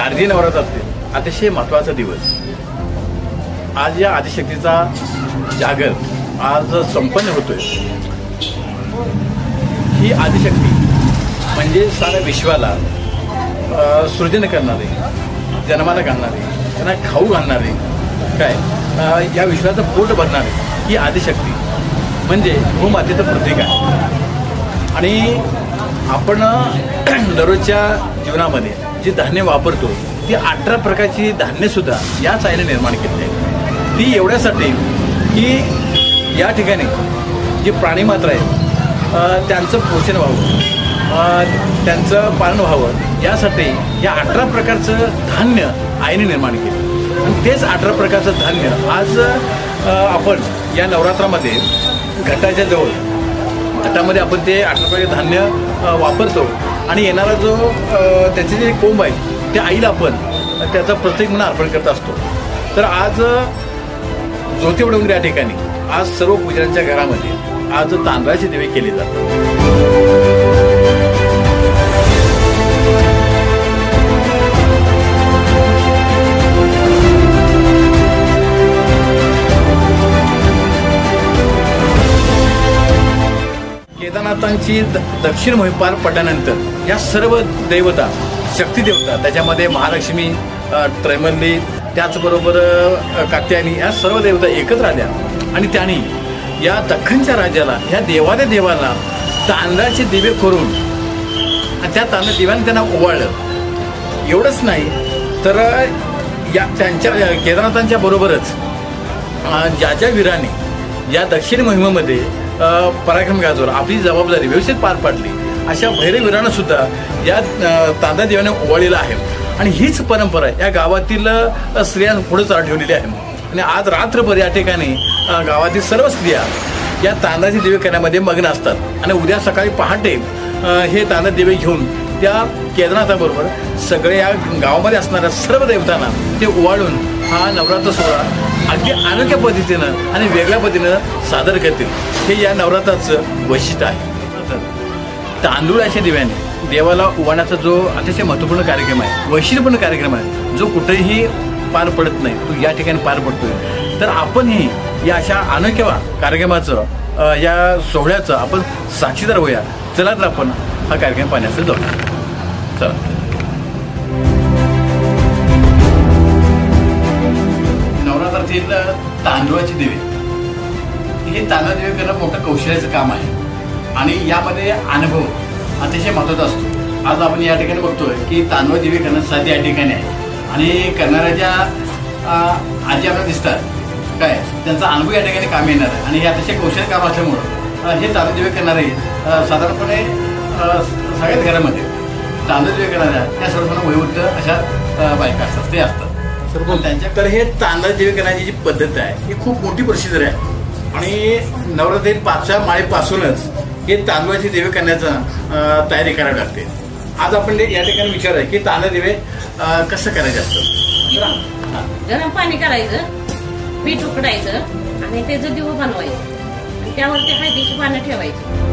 शारदीय नवरात्रातील अतिशय महत्त्वाचा दिवस। आज या आदिशक्तीचा जागर आज संपन्न होतोय। ही आदिशक्ती म्हणजे साऱ्या विश्वाला सृजन करणारे, जन्माला घालणारे, त्यांना खाऊ घालणारे, काय या विश्वाचं पोट भरणारे ही आदिशक्ती म्हणजे भूमातेचं प्रतीक आहे। आणि आपण दररोजच्या जीवनामध्ये जी धान्य वापरतो ती 18 प्रकारची धान्य सुद्धा याच आईने निर्माण केली आहे। ती एवढ्यासाठी की या ठिकाणी जी प्राणीमात्र आहे त्यांचं पोषण व्हावं, त्यांचं पालन व्हावं, यासाठी या 18 प्रकारचं धान्य आईने निर्माण केलं। आणि तेच 18 प्रकारचं धान्य आज आपण या नवरात्रामध्ये घटाच्या जवळ घटामध्ये आपण ते 18 प्रकारचे धान्य वापरतो आणि येणारा जो त्याचे जे कोंब आहे त्या आईला आपण त्याचं प्रतीक म्हणून अर्पण करत असतो। तर आज ज्योतिबा डोंगरे या ठिकाणी आज सर्व पूजनांच्या घरामध्ये आज तांदळाचे दिवे केले जातात। केदारनाथांची दक्षिण मोहीम पार पडल्यानंतर या सर्व देवता, शक्ती देवता, त्याच्यामध्ये महालक्ष्मी, त्रैमल्ली, त्याचबरोबर कात्यायनी, या सर्व देवता एकत्र आल्या आणि त्यांनी या दख्खनच्या राजाला, या देवाच्या देवाला तांदळाचे दिवे करून त्या तांदळा दिव्याने त्यांना ओवाळलं। एवढंच नाही तर या त्यांच्या केदारनाथांच्या बरोबरच ज्या ज्या वीराने या दक्षिण मोहिमेमध्ये पराक्रम गाजवला, आपली जबाबदारी व्यवस्थित पार पाडली, अशा भैरवीरांना सुद्धा या तांदळा देवाने ओवाळलेलं आहे। आणि हीच परंपरा या गावातील स्त्रिया पुढे चालू ठेवलेली आहे। आणि आज रात्रभर या ठिकाणी गावातील सर्व स्त्रिया या तांदळाचे दिवे करण्यामध्ये मग्न असतात आणि उद्या सकाळी पहाटे हे तांदळा दिवे घेऊन त्या केदारनाथाबरोबर सगळे या गावामध्ये असणाऱ्या सर्व देवतांना ते ओवाळून हा नवरात्र सोहळा अगदी अनोख्या पद्धतीनं आणि वेगळ्या पद्धतीनं सादर करतील। हे या नवरात्राचं वैशिष्ट्य आहे। तांदूळाच्या दिव्याने देवाला ओवाळण्याचा जो अतिशय महत्त्वपूर्ण कार्यक्रम आहे, वैशिष्ट्यपूर्ण कार्यक्रम आहे, जो कुठेही पार पडत नाही तो या ठिकाणी पार पडतोय। तर आपणही या अशा अनोख्या कार्यक्रमाचं, या सोहळ्याचं आपण साक्षीदार होऊया। चला तर आपण हा कार्यक्रम पाहण्याचं जाऊ। चला। नवरात्रातील तांदूळाचे दिवे, हे तांदूळ दिवे करणं मोठं कौशल्याचं काम आहे आणि यामध्ये अनुभव अतिशय महत्त्वाचा असतो। आज आपण या ठिकाणी बघतोय की तांदूळ दिवे करण्यासाठी या ठिकाणी आहे आणि करणाऱ्या ज्या आजी आपल्याला दिसतात काय त्यांचा अनुभव या ठिकाणी काम येणार आहे। आणि हे अतिशय कौशल्य काम असल्यामुळं हे तांदूळ दिवे करणारे साधारणपणे सगळ्याच घरामध्ये तांदूळ दिवे करणाऱ्या त्या सर्वजण वयोवृद्ध अशा बायका असतात, ते असतात त्यांच्याकडे। हे तांदूळ दिवे करण्याची जी पद्धत आहे ही खूप मोठी प्रोसिजर आहे आणि नवरात्रीत 5व्या माळेपासूनच हे तांदूळाचे दिवे करण्याचा तयारी करावी लागते। आज आपण या ठिकाणी विचार आहे की तांदूळ दिवे कसं करायचे असतं। गरम पाणी करायचं, पीठ उकडायचं आणि त्याचं दिवं बनवायचं आणि त्यावरती हळदीची पानं ठेवायची